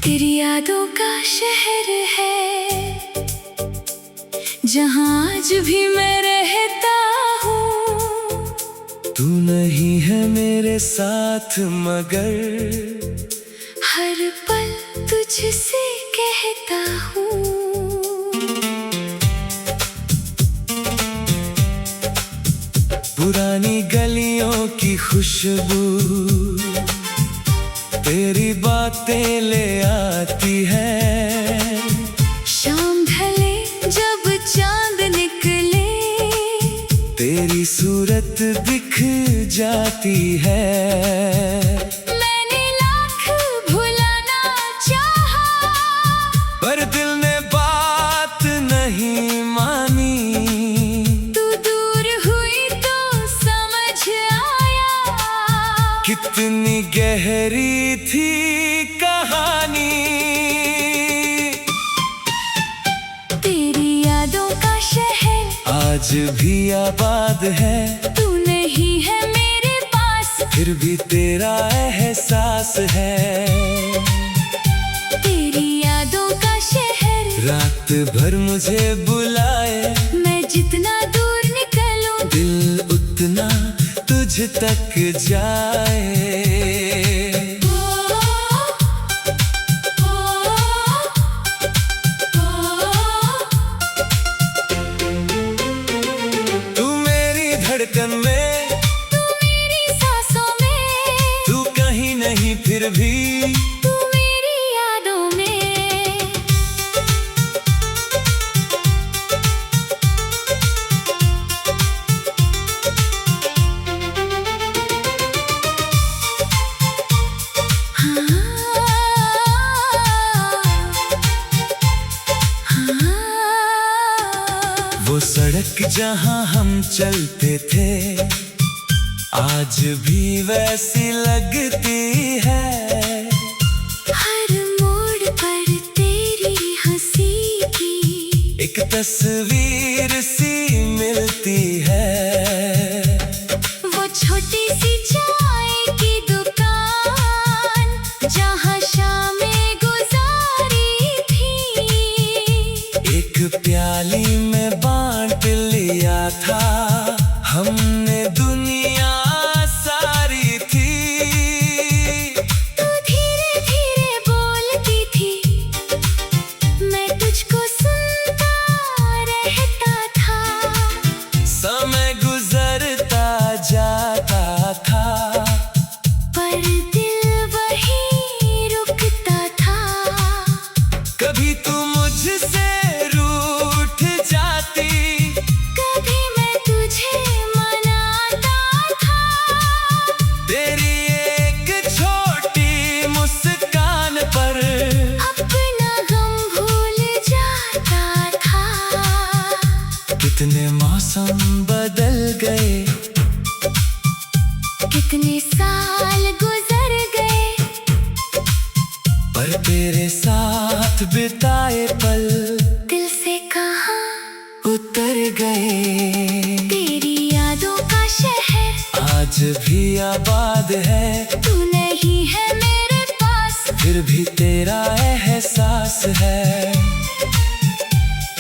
तेरी यादों का शहर है जहाँ आज भी मैं रहता हूँ। तू नहीं है मेरे साथ मगर हर पल तुझसे कहता हूँ। पुरानी गलियों की खुशबू तेरी बातें ले आती है। शाम ढले जब चांद निकले तेरी सूरत दिख जाती है। मैंने लाख भुलाना चाहा पर दिल ने बात नहीं मानी। तू दूर हुई तो समझ आया कितनी गहरी थी कहानी। तेरी यादों का शहर आज भी आबाद है, तू नहीं है मेरे पास फिर भी तेरा एहसास है। तेरी यादों का शहर रात भर मुझे बुलाए, मैं जितना दूर निकलूं दिल उतना तुझ तक जाए। तू मेरी धड़कन में, तू मेरी सांसों में, तू कहीं नहीं फिर भी तू मेरी यादों में। वो सड़क जहां हम चलते थे आज भी वैसी लगती है। हर मोड़ पर तेरी हंसी की एक तस्वीर सी मिलती है। वो छोटी सी चाय की दुकान जहाँ शामें गुजारी थी। एक प्याली में बांट लिया था हमने, दुनिया सारी थी। तू धीरे धीरे बोलती थी, मैं तुझको सुनता रहता था। समय गुजरता जाता था पर दिल वहीं रुकता था। कभी तू मुझसे रूठ जाती, कभी मैं तुझे मनाता था। तेरी एक छोटी मुस्कान पर अपना गम भूल जाता था। कितने मौसम बदल गए, कितने साल गुजर गए, पर तेरे साथ बिताए पल दिल से कहाँ उतर गए। तेरी यादों का शहर आज भी आबाद है, तू नहीं है मेरे पास फिर भी तेरा एहसास है।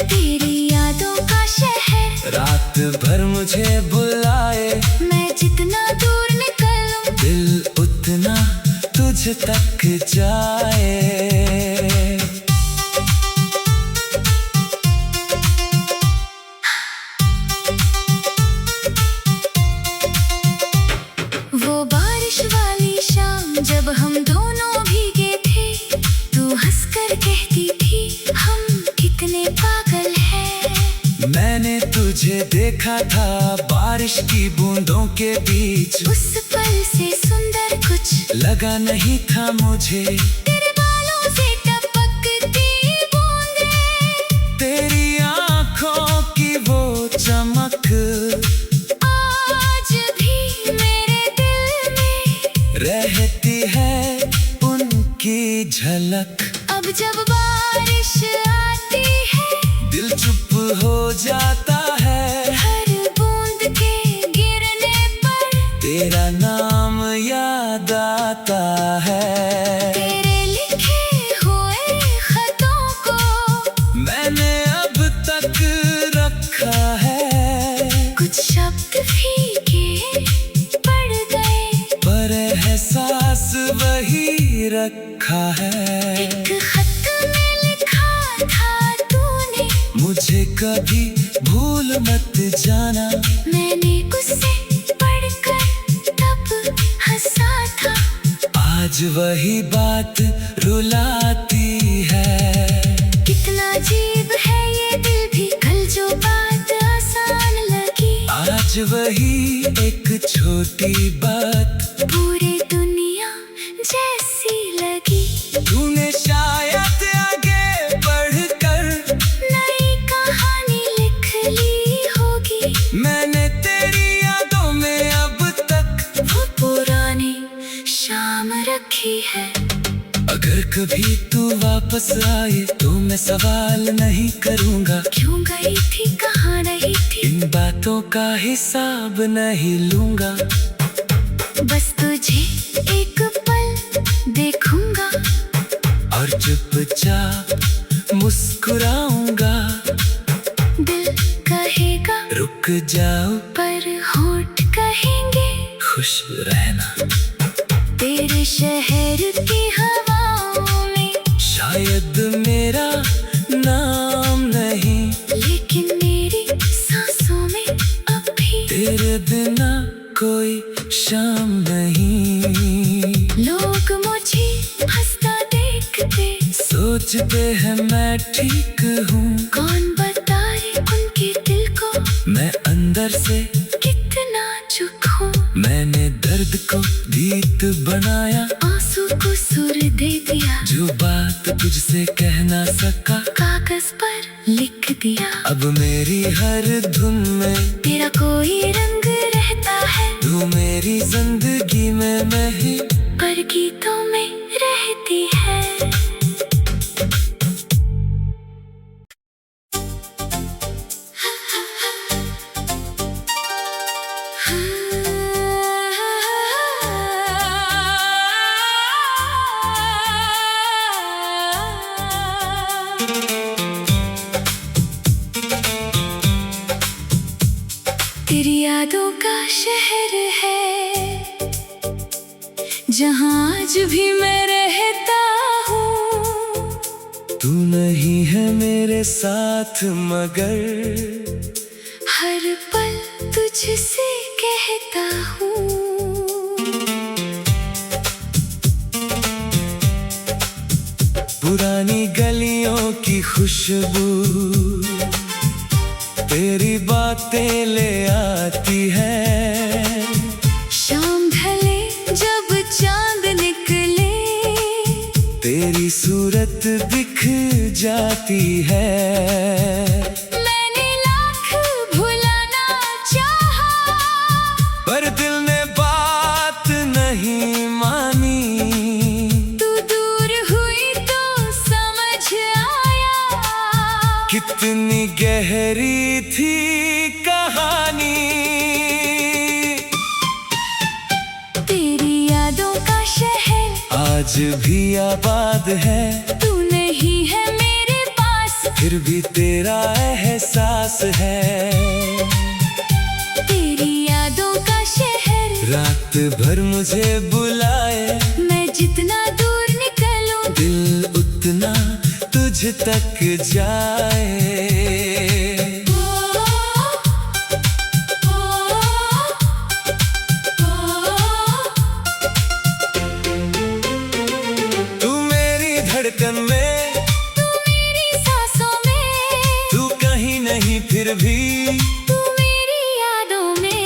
तेरी यादों का शहर रात भर मुझे बुलाए, मैं जितना दूर निकलूं दिल उतना तुझ तक जाए। वो बारिश वाली शाम जब हम दोनों भीगे थे, तू हंसकर कहती थी हम कितने पागल हैं। मैंने तुझे देखा था बारिश की बूंदों के बीच, उस पल से सुंदर कुछ लगा नहीं था मुझे। तेरे बालों से टपकती बूंदें, तेरी आंखों की वो चमक आज भी मेरे दिल में रहती है, उनकी झलक। अब जब बारिश आती है दिल चुप हो जाता है, हर बूंद के गिरने पर तेरा नाम याद आता है। तेरे लिखे हुए वही रखा है। एक खत में लिखा था तूने, मुझे कभी भूल मत जाना। मैंने उसे पढ़कर तब हंसा था। आज वही बात रुलाती है। कितना अजीब है ये दिल भी, कल जो बात आसान लगी, आज वही एक छोटी बात पूरे दुनिया जैसी लगी। तूने शायद आगे बढ़कर नई कहानी लिख ली होगी। मैंने तेरी यादों में अब तक वो पुरानी शाम रखी है। अगर कभी तू वापस आए तो मैं सवाल नहीं करूँगा, क्यों गई थी, कहाँ रही थी, इन बातों का हिसाब नहीं लूँगा। बस तुझे एक पल देखूंगा और चुपचाप मुस्कुराऊंगा। दिल कहेगा रुक जाओ, पर होठ कहेंगे खुश रहना। तेरे शहर की हवाओं में शायद मेरा नाम नहीं, लेकिन मेरी सांसों में अब भी तेरे बिना कोई शाम नहीं। लोग मुझे हंसता देखते, सोचते हैं मैं ठीक हूँ। कौन बताए उनके दिल को मैं अंदर से कितना चुप हूँ। मैंने दर्द को गीत बनाया, आंसू को सुर दे दिया, जो बात तुझसे कह ना सका कागज पर लिख दिया। अब मेरी हर धुन में तेरा कोई रंग रहता है, तू मेरी जिंदगी में नहीं, पर गीतों में रहती है। तेरी यादों का शहर है, जहाँ आज भी मैं रहता हूँ। तू नहीं है मेरे साथ मगर हर पल तुझसे कहता हूँ। पुरानी गलियों की खुशबू तेरी बातें ले आती है। शाम ढले जब चांद निकले, तेरी सूरत दिख जाती है। मैंने लाख भुलाना चाहा, पर दिल ने बात नहीं मानी। तू दूर हुई तो समझ आया, कितनी गहरी थी कहानी। तेरी यादों का शहर आज भी आबाद है, तू नहीं है मेरे पास, फिर भी तेरा एहसास है। तेरी यादों का शहर रात भर मुझे बुलाए, मैं जितना दूर निकलूं, दिल उतना तुझ तक जाए। तू मेरी धड़कन में, तू मेरी सांसों में, तू कहीं नहीं फिर भी तू मेरी यादों में।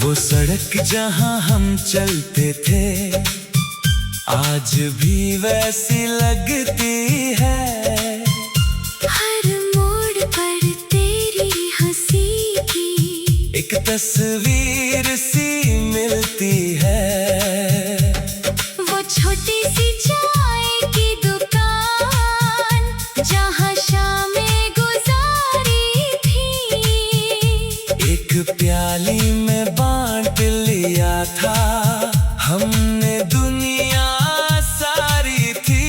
वो सड़क जहाँ हम चलते थे आज भी वैसी लगती है। हर मोड़ पर तेरी हंसी की एक तस्वीर सी मिलती है। वो छोटी सी चाय की दुकान जहाँ शामें गुजारी थी, एक प्याली में बांट था, हमने दुनिया सारी थी।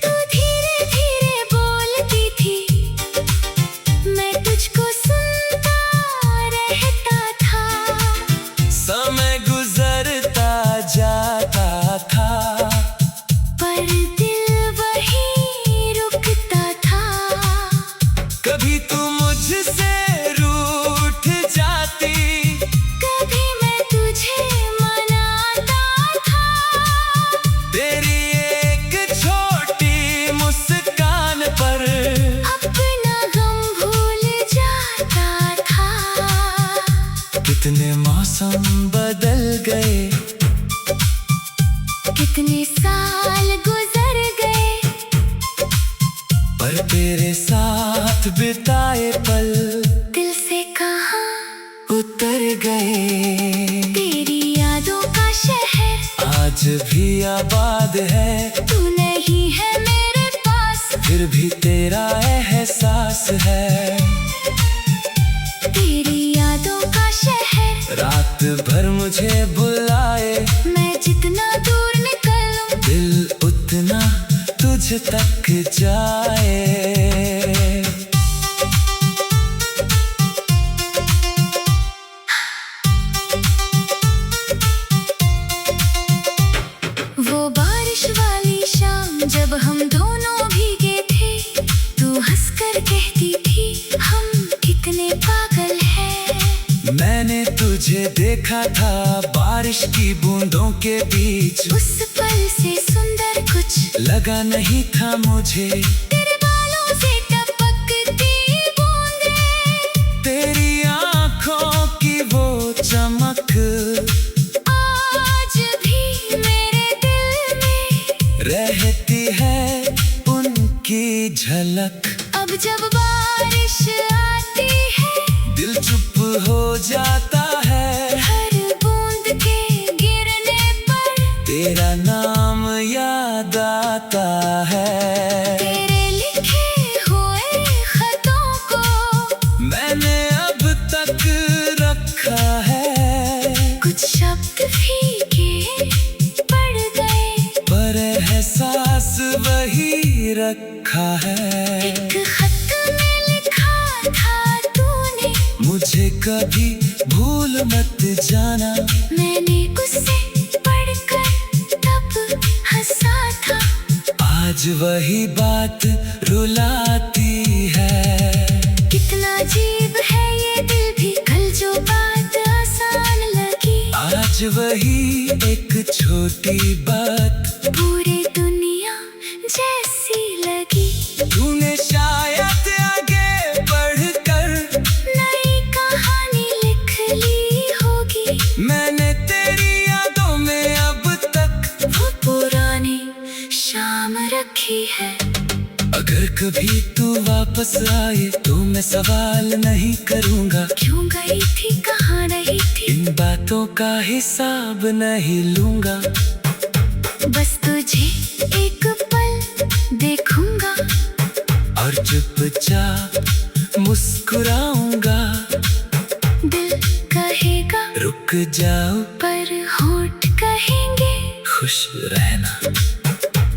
तू धीरे धीरे बोलती थी, मैं तुझको सुनता रहता था। समय गुजरता जाता था, पर दिल वहीं रुकता था। कभी तू मुझसे रूठ जाती, कभी मैं तुझे मनाता था। तेरी एक छोटी मुस्कान पर अपना गम भूल जाता था। कितने मौसम बदल गए, कितने साल गुजर गए, पर तेरे साथ बिताए पल दिल से कहाँ उतर गए। तेरी यादों का शहर आज भी आबाद है, तू नहीं है मेरे पास। फिर भी तेरा एहसास है। तेरी यादों का शहर, रात भर मुझे बुलाए, मैं जितना दूर निकलूं, दिल उतना तुझ तक जाए। वो बारिश वाली शाम जब हम दोनों भीगे थे, तू हंसकर कहती थी हम कितने पागल हैं। मैंने तुझे देखा था बारिश की बूंदों के बीच, उस पल से सुंदर कुछ लगा नहीं था मुझे। तेरे बालों से टपकती बूंदें, तेरी आंखों की वो चमक आज भी मेरे दिल में रहती है, उनकी झलक। अब जब बारिश आती है, दिल चुप हो जाता है, हर बूंद के गिरने पर तेरा नाम याद आता है। तेरे लिखे हुए खतों को मैंने अब तक रखा है, कुछ शब्द फीके पड़ गए, पर एहसास वही रखा है। एक खत में लिखा था तूने, मुझे कभी भूल मत जाना, मैंने उसे पढ़कर तब हंसा था। आज वही बात रुलाती है। कितना अजीब है ये दिल भी, कल जो बात आसान लगी, आज वही एक छोटी बात पूरी दुनिया जैसी लगी। तूने शायद आगे बढ़कर नई कहानी लिख ली होगी, मैंने तेरी यादों में अब तक वो पुरानी शाम रखी है। अगर कभी तू वापस आए तो मैं सवाल नहीं करूंगा, क्यों गई थी, कहाँ रही थी, इन बातों का हिसाब नहीं लूंगा। बस तुझे एक पल देखूंगा और चुपचाप मुस्कुराऊंगा। दिल कहेगा रुक जाओ, पर होंठ कहेंगे खुश रहना।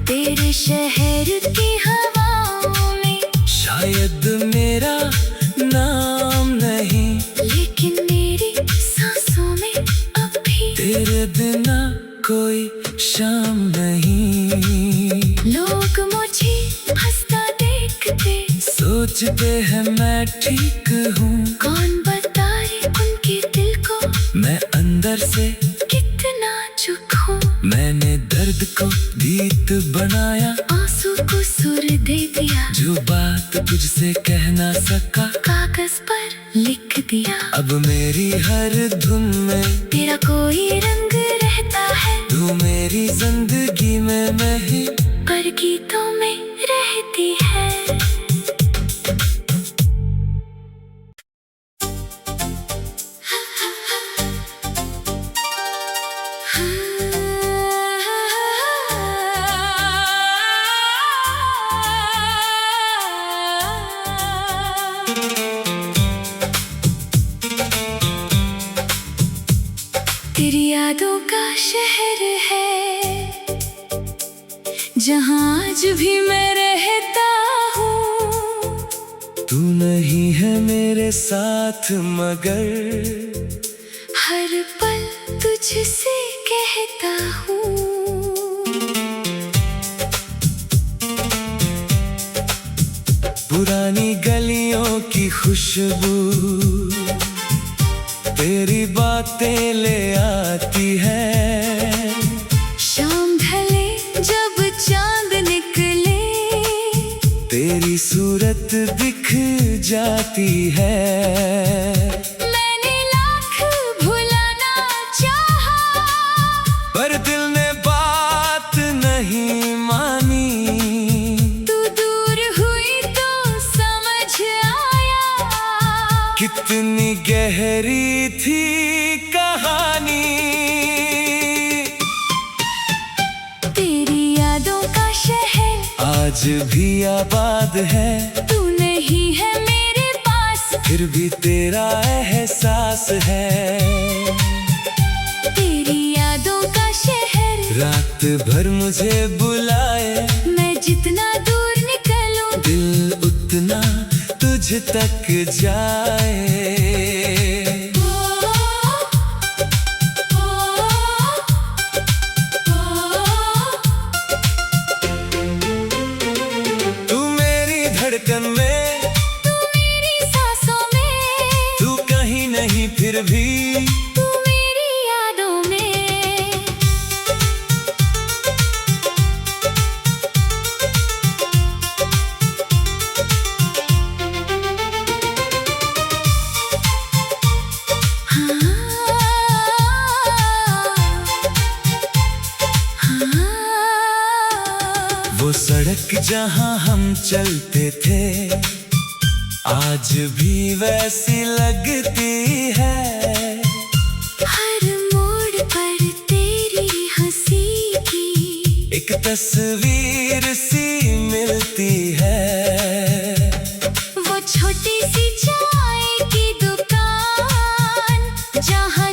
तेरे शहर की हवाओं में शायद मेरा नाम नहीं, लेकिन मेरी सांसों में अब भी तेरे बिना कोई शाम नहीं। लोग मुझे हंसता देखते, सोचते हैं मैं ठीक हूँ, कौन बताए उनके दिल को मैं अंदर से कितना चुप हूँ। मैंने दर्द को गीत बनाया, आंसू को सुर दे दिया, जो बात तुझसे कह ना सका कागज पर लिख दिया। अब मेरी हर धुन में तेरा कोई रंग रहता है, तू मेरी जिंदगी में, मैं ही पर गीतों में रहती है। तेरी यादों का शहर है जहाँ आज भी मैं रहता हूँ। तू नहीं है मेरे साथ मगर हर पल तुझसे कहता हूँ। पुरानी गलियों की खुशबू तेरी बातें ले आती है। शाम ढले जब चांद निकले तेरी सूरत दिख जाती है। मैंने लाख भुलाना चाहा पर दिल ने बात नहीं मानी। तू दूर हुई तो समझ आया कितनी गहरी थी कहानी। तेरी यादों का शहर आज भी आबाद है, तू नहीं है मेरे पास फिर भी तेरा एहसास है। तेरी यादों का शहर रात भर मुझे बुलाए, मैं जितना दूर निकलूं दिल उतना तुझ तक जाए। तू मेरी धड़कन में, तू मेरी सांसों में, तू कहीं नहीं फिर भी तू मेरी यादों में। वो सड़क जहां हम चलते थे आज भी वैसी लगती है। हर मोड़ पर तेरी हंसी की एक तस्वीर सी मिलती है। वो छोटी सी चाय की दुकान जहाँ